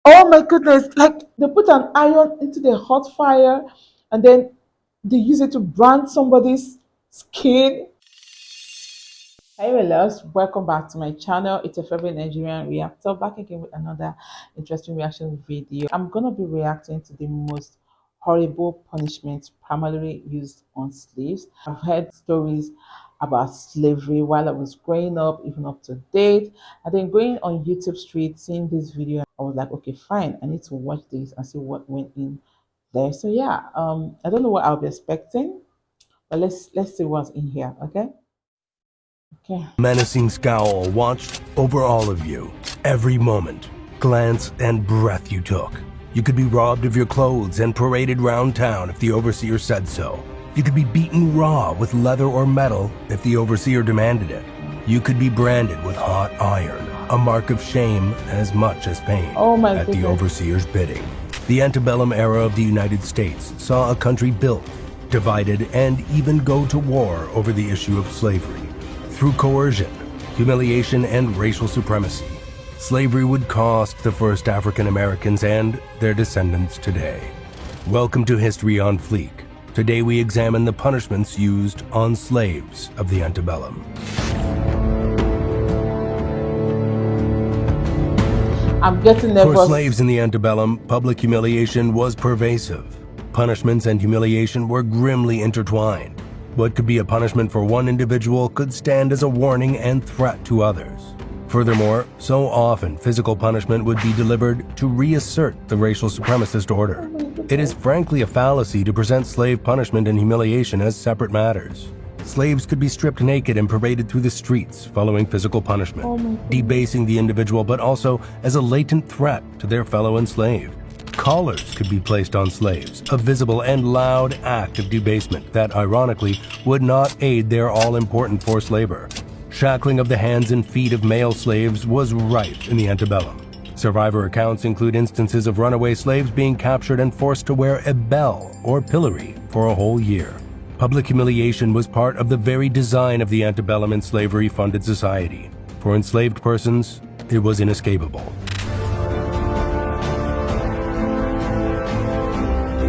Oh my goodness, like they put an iron into the hot fire and then they use it to brand somebody's skin. Hey fellas, welcome back to my channel. It's a favorite Nigerian reactor back again with another interesting reaction video. I'm gonna be reacting to the most horrible punishments primarily used on slaves. I've heard stories about slavery while I was growing up, even up to date. And then going on YouTube Street, seeing this video, I was like, okay, fine, I need to watch this and see what went in there. So yeah, I don't know what I'll be expecting, but let's see what's in here, okay? Okay. Menacing scowl watched over all of you, every moment, glance, and breath you took. You could be robbed of your clothes and paraded round town if the overseer said so. You could be beaten raw with leather or metal if the overseer demanded it. You could be branded with hot iron, a mark of shame as much as pain, Oh my at the goodness. overseer's bidding. The antebellum era of the United States saw a country built, divided, and even go to war over the issue of slavery. Through coercion, humiliation, and racial supremacy, slavery would cost the first African Americans and their descendants today. Welcome to History on Fleek. Today we examine the punishments used on slaves of the antebellum. I'm getting nervous. For slaves in the antebellum, public humiliation was pervasive. Punishments and humiliation were grimly intertwined. What could be a punishment for one individual could stand as a warning and threat to others. Furthermore, so often physical punishment would be delivered to reassert the racial supremacist order. It is frankly a fallacy to present slave punishment and humiliation as separate matters. Slaves could be stripped naked and paraded through the streets following physical punishment, debasing the individual but also as a latent threat to their fellow enslaved. Collars could be placed on slaves, a visible and loud act of debasement that, ironically, would not aid their all-important forced labor. Shackling of the hands and feet of male slaves was rife in the antebellum. Survivor accounts include instances of runaway slaves being captured and forced to wear a bell or pillory for a whole year. Public humiliation was part of the very design of the antebellum and slavery-funded society. For enslaved persons, it was inescapable.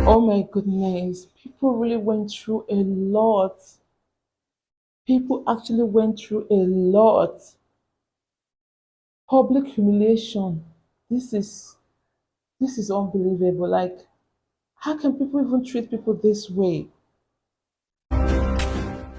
Oh my goodness, people really went through a lot. People actually went through a lot. Public humiliation. This is unbelievable. Like, how can people even treat people this way?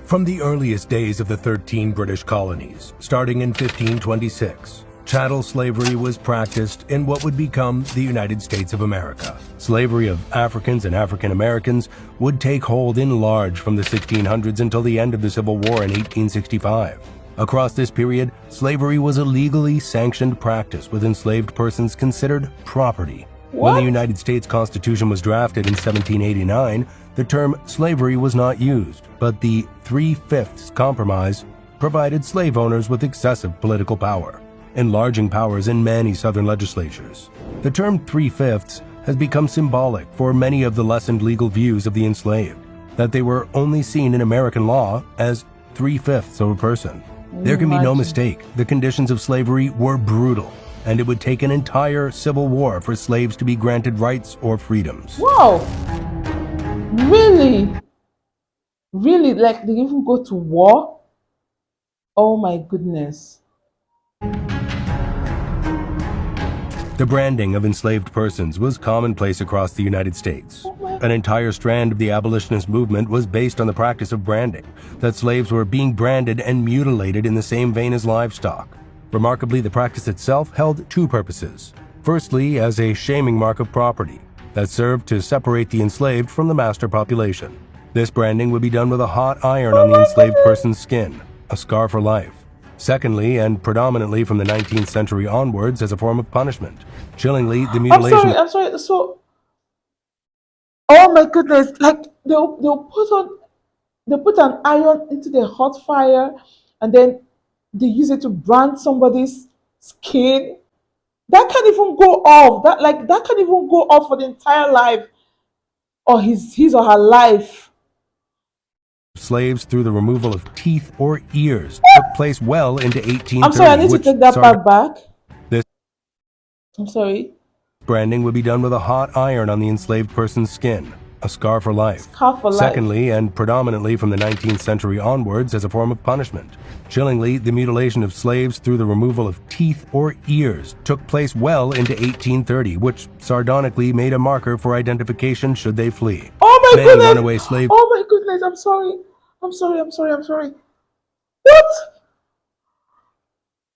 From the earliest days of the 13 British colonies, starting in 1526, chattel slavery was practiced in what would become the United States of America. Slavery of Africans and African Americans would take hold in large from the 1600s until the end of the Civil War in 1865. Across this period, slavery was a legally sanctioned practice with enslaved persons considered property. When the United States Constitution was drafted in 1789, the term slavery was not used, but the 3/5 Compromise provided slave owners with excessive political power, enlarging powers in many Southern legislatures. The term 3/5 has become symbolic for many of the lessened legal views of the enslaved, that they were only seen in American law as 3/5 of a person. There can be no mistake, the conditions of slavery were brutal, and it would take an entire civil war for slaves to be granted rights or freedoms. Wow. Really? Really? Like they even go to war? Oh my goodness. The branding of enslaved persons was commonplace across the United States. An entire strand of the abolitionist movement was based on the practice of branding, that slaves were being branded and mutilated in the same vein as livestock. Remarkably, the practice itself held two purposes. Firstly, as a shaming mark of property that served to separate the enslaved from the master population. This branding would be done with a hot iron on the enslaved person's skin, a scar for life. Secondly, and predominantly from the 19th century onwards as a form of punishment. Chillingly, the mutilation... I'm sorry. So, oh my goodness, like they put an iron into the hot fire and then they use it to brand somebody's skin. That can't even go off. That can't even go off for the entire life or his or her life. slaves through the removal of teeth or ears took place well into 1830. I'm sorry, I need to take that part back. This I'm sorry. Branding would be done with a hot iron on the enslaved person's skin, a scar for life. Scar for life. Secondly, and predominantly from the 19th century onwards as a form of punishment. Chillingly, the mutilation of slaves through the removal of teeth or ears took place well into 1830, which sardonically made a marker for identification should they flee. Oh my Many goodness! runaway slaves. Oh my goodness! I'm sorry. What?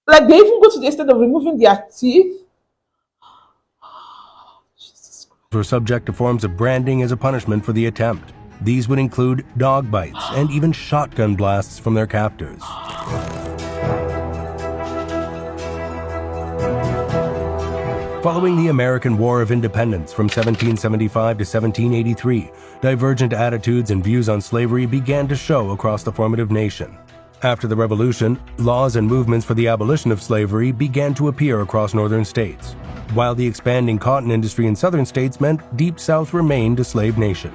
Like they even go to the extent of removing their teeth? Jesus Christ. Were subject to forms of branding as a punishment for the attempt. These would include dog bites and even shotgun blasts from their captors. Following the American War of Independence from 1775 to 1783, divergent attitudes and views on slavery began to show across the formative nation. After the Revolution, laws and movements for the abolition of slavery began to appear across northern states, while the expanding cotton industry in southern states meant Deep South remained a slave nation.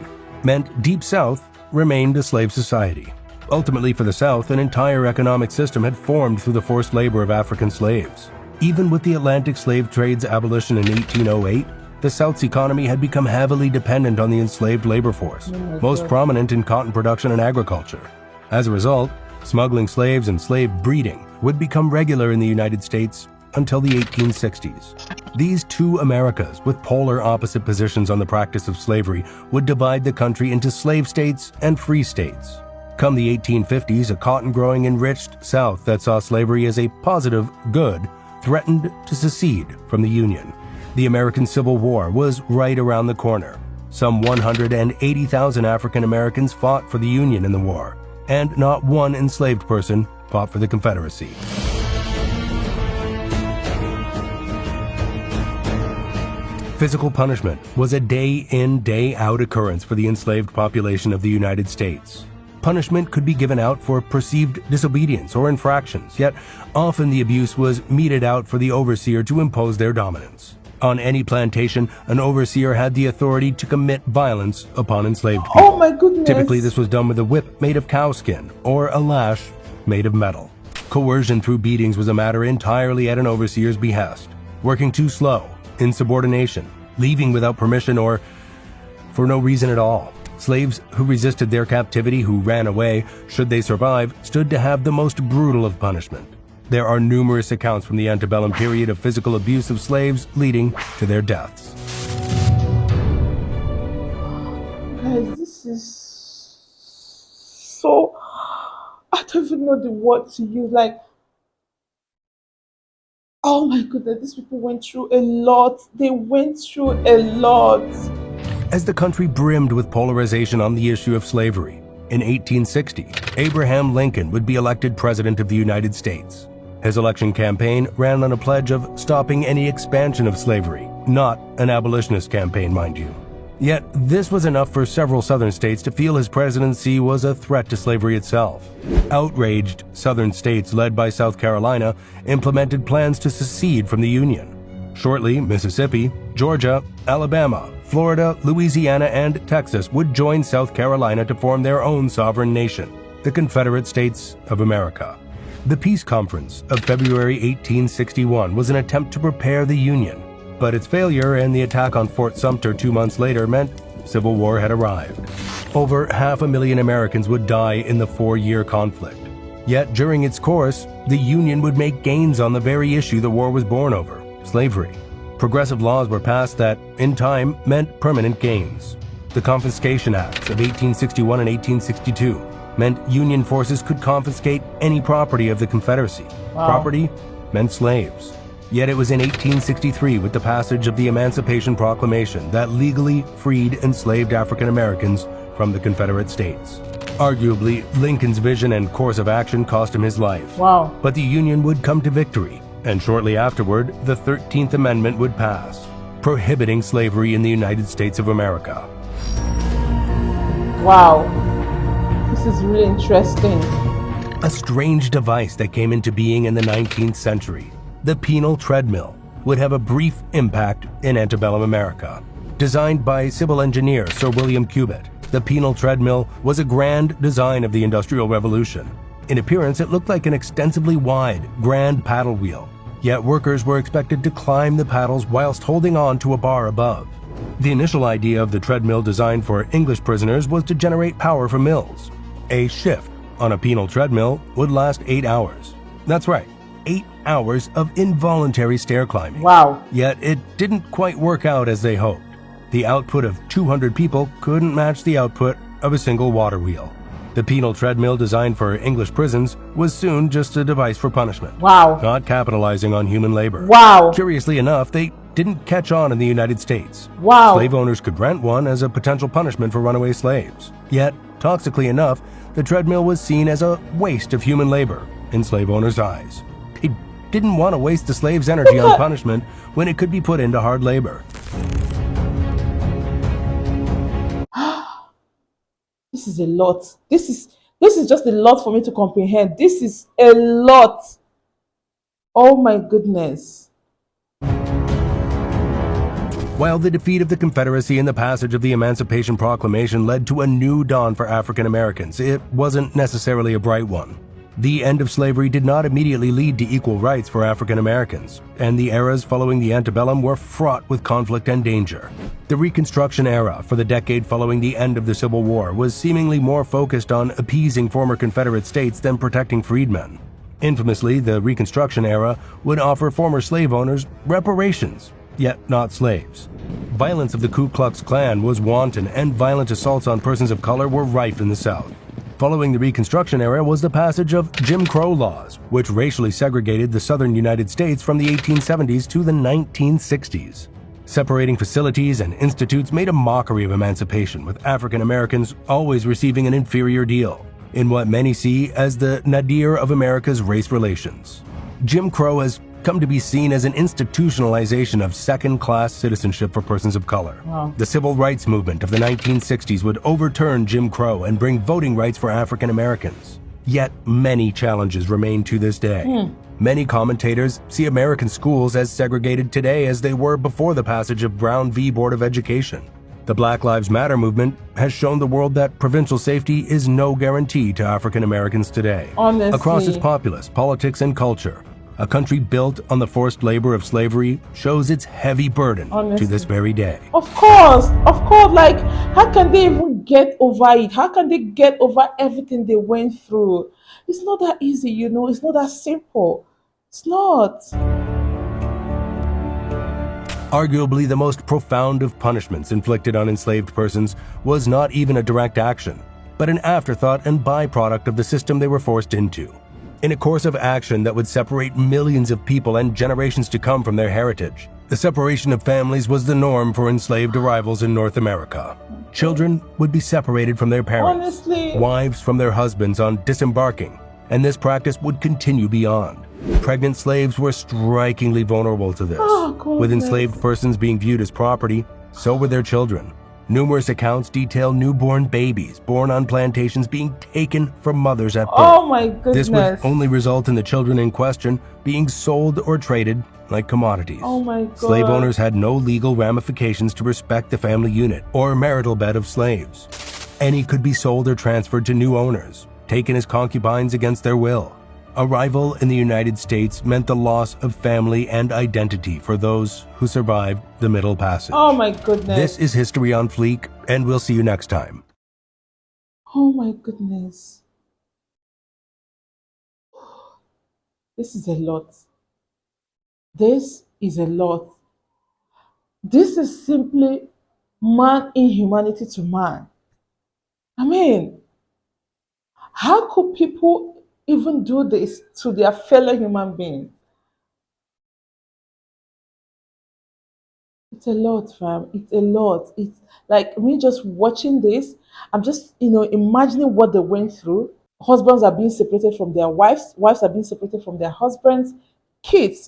Deep South remained a slave society. Ultimately, for the South, an entire economic system had formed through the forced labor of African slaves. Even with the Atlantic slave trade's abolition in 1808, the South's economy had become heavily dependent on the enslaved labor force, most prominent in cotton production and agriculture. As a result, smuggling slaves and slave breeding would become regular in the United States until the 1860s. These two Americas, with polar opposite positions on the practice of slavery, would divide the country into slave states and free states. Come the 1850s, a cotton-growing, enriched South that saw slavery as a positive good threatened to secede from the Union. The American Civil War was right around the corner. Some 180,000 African Americans fought for the Union in the war, and not one enslaved person fought for the Confederacy. Physical punishment was a day-in, day-out occurrence for the enslaved population of the United States. Punishment could be given out for perceived disobedience or infractions, yet often the abuse was meted out for the overseer to impose their dominance. On any plantation, an overseer had the authority to commit violence upon enslaved people. Oh my goodness. Typically, this was done with a whip made of cow skin or a lash made of metal. Coercion through beatings was a matter entirely at an overseer's behest. Working too slow, insubordination, leaving without permission, or for no reason at all. Slaves who resisted their captivity, who ran away, should they survive, stood to have the most brutal of punishment. There are numerous accounts from the antebellum period of physical abuse of slaves leading to their deaths. Guys, this is so... I don't even know the word to use. Like, oh my goodness, these people went through a lot. They went through a lot. As the country brimmed with polarization on the issue of slavery, in 1860, Abraham Lincoln would be elected President of the United States. His election campaign ran on a pledge of stopping any expansion of slavery, not an abolitionist campaign, mind you. Yet, this was enough for several southern states to feel his presidency was a threat to slavery itself. Outraged southern states led by South Carolina implemented plans to secede from the Union. Shortly, Mississippi, Georgia, Alabama, Florida, Louisiana, and Texas would join South Carolina to form their own sovereign nation, the Confederate States of America. The Peace Conference of February 1861 was an attempt to prepare the Union, but its failure and the attack on Fort Sumter 2 months later meant civil war had arrived. Over 500,000 Americans would die in the 4-year conflict. Yet during its course, the Union would make gains on the very issue the war was born over, slavery. Progressive laws were passed that, in time, meant permanent gains. The Confiscation Acts of 1861 and 1862 meant Union forces could confiscate any property of the Confederacy. Wow. Property meant slaves. Yet it was in 1863, with the passage of the Emancipation Proclamation, that legally freed enslaved African Americans from the Confederate States. Arguably, Lincoln's vision and course of action cost him his life. Wow. But the Union would come to victory, and shortly afterward, the 13th Amendment would pass, prohibiting slavery in the United States of America. Wow. This is really interesting. A strange device that came into being in the 19th century, the penal treadmill, would have a brief impact in antebellum America. Designed by civil engineer Sir William Cubitt, the penal treadmill was a grand design of the Industrial Revolution. In appearance, it looked like an extensively wide, grand paddle wheel. Yet workers were expected to climb the paddles whilst holding on to a bar above. The initial idea of the treadmill designed for English prisoners was to generate power from mills. A shift on a penal treadmill would last 8 hours. That's right, 8 hours of involuntary stair climbing. Wow. Yet it didn't quite work out as they hoped. The output of 200 people couldn't match the output of a single water wheel. The penal treadmill designed for English prisons was soon just a device for punishment. Wow. Not capitalizing on human labor. Wow. Curiously enough, they didn't catch on in the United States. Wow. Slave owners could rent one as a potential punishment for runaway slaves. Yet, toxically enough, the treadmill was seen as a waste of human labor in slave owners' eyes. They didn't want to waste the slave's energy on punishment when it could be put into hard labor. This is a lot. This is just a lot for me to comprehend. This is a lot. Oh my goodness. While the defeat of the Confederacy and the passage of the Emancipation Proclamation led to a new dawn for African Americans, it wasn't necessarily a bright one. The end of slavery did not immediately lead to equal rights for African Americans, and the eras following the antebellum were fraught with conflict and danger. The Reconstruction era, for the decade following the end of the Civil War, was seemingly more focused on appeasing former Confederate states than protecting freedmen. Infamously, the Reconstruction era would offer former slave owners reparations, yet not slaves. Violence of the Ku Klux Klan was wanton, and violent assaults on persons of color were rife in the South. Following the Reconstruction era was the passage of Jim Crow laws, which racially segregated the southern United States from the 1870s to the 1960s. Separating facilities and institutes made a mockery of emancipation, with African Americans always receiving an inferior deal, in what many see as the nadir of America's race relations. Jim Crow has come to be seen as an institutionalization of second-class citizenship for persons of color. Wow. The civil rights movement of the 1960s would overturn Jim Crow and bring voting rights for African Americans. Yet many challenges remain to this day. Many commentators see American schools as segregated today as they were before the passage of Brown v. Board of Education. The Black Lives Matter movement has shown the world that provincial safety is no guarantee to African Americans today. Honestly. Across its populace, politics, and culture, a country built on the forced labor of slavery shows its heavy burden to this very day. Of course, like, how can they even get over it? How can they get over everything they went through? It's not that easy, it's not that simple. It's not. Arguably the most profound of punishments inflicted on enslaved persons was not even a direct action, but an afterthought and byproduct of the system they were forced into. In a course of action that would separate millions of people and generations to come from their heritage, the separation of families was the norm for enslaved arrivals in North America. Children would be separated from their parents, Honestly. wives from their husbands on disembarking, and this practice would continue beyond. Pregnant slaves were strikingly vulnerable to this. With enslaved persons being viewed as property, so were their children. Numerous accounts detail newborn babies born on plantations being taken from mothers at birth. Oh my goodness. This would only result in the children in question being sold or traded like commodities. Oh my God. Slave owners had no legal ramifications to respect the family unit or marital bed of slaves. Any could be sold or transferred to new owners, taken as concubines against their will. Arrival in the United States meant the loss of family and identity for those who survived the Middle Passage. Oh my goodness. This is History on Fleek, and we'll see you next time. Oh my goodness. This is a lot. This is a lot. This is simply man inhumanity to man. I mean, how could people even do this to their fellow human being? It's a lot, fam. It's a lot. It's like me just watching this. I'm just, imagining what they went through. Husbands are being separated from their wives. Wives are being separated from their husbands.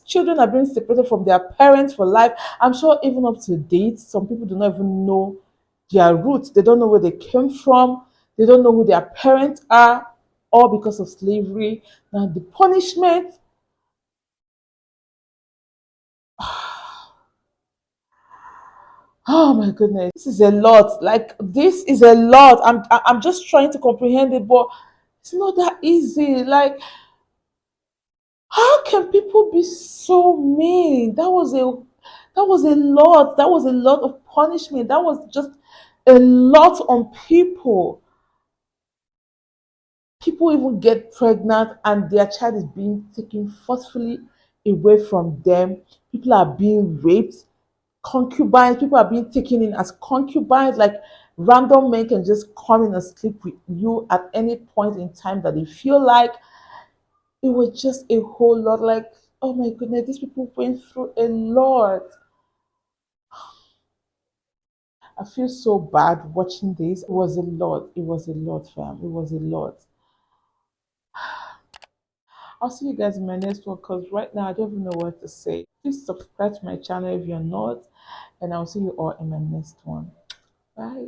Children are being separated from their parents for life. I'm sure even up to date, some people do not even know their roots. They don't know where they came from. They don't know who their parents are, all because of slavery. Now the punishment. Oh my goodness, this is a lot. Like, this is a lot. I'm just trying to comprehend it, but it's not that easy. Like, How can people be so mean? That was a lot. That was a lot of punishment. That was just a lot on people. People even get pregnant and their child is being taken forcefully away from them. People are being raped. Concubines, people are being taken in as concubines. Like random men can just come in and sleep with you at any point in time that they feel like. It was just a whole lot. Like, oh my goodness, these people went through a lot. I feel so bad watching this. It was a lot. It was a lot, fam. It was a lot. I'll see you guys in my next one because right now I don't even know what to say. Please subscribe to my channel if you're not, and I'll see you all in my next one. Bye.